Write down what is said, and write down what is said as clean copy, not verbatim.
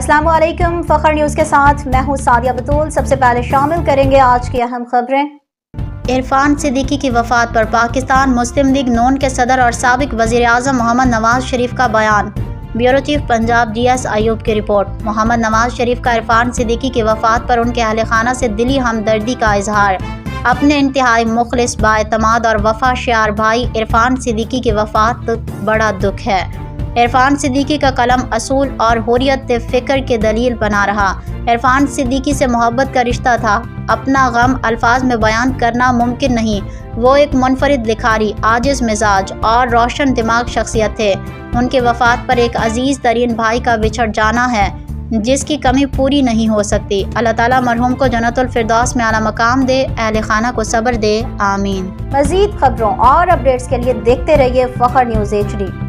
السلام علیکم، فخر نیوز کے ساتھ میں ہوں سعدیہ بطول۔ سب سے پہلے شامل کریں گے آج کی اہم خبریں۔ عرفان صدیقی کی وفات پر پاکستان مسلم لیگ نون کے صدر اور سابق وزیر اعظم محمد نواز شریف کا بیان۔ بیورو چیف پنجاب جی ایس ایوب کی رپورٹ۔ محمد نواز شریف کا عرفان صدیقی کی وفات پر ان کے اہل خانہ سے دلی ہمدردی کا اظہار۔ اپنے انتہائی مخلص، بااعتماد اور وفا شعار بھائی عرفان صدیقی کی وفات بڑا دکھ ہے۔ عرفان صدیقی کا قلم اصول اور حریت فکر کے دلیل بنا رہا۔ عرفان صدیقی سے محبت کا رشتہ تھا۔ اپنا غم الفاظ میں بیان کرنا ممکن نہیں۔ وہ ایک منفرد لکھاری، عاجز مزاج اور روشن دماغ شخصیت تھے۔ ان کی وفات پر ایک عزیز ترین بھائی کا بچھڑ جانا ہے جس کی کمی پوری نہیں ہو سکتی۔ اللہ تعالیٰ مرحوم کو جنت الفردوس میں اعلیٰ مقام دے، اہل خانہ کو صبر دے، آمین۔ مزید خبروں اور اپڈیٹس کے لیے دیکھتے رہیے فخر نیوز HD۔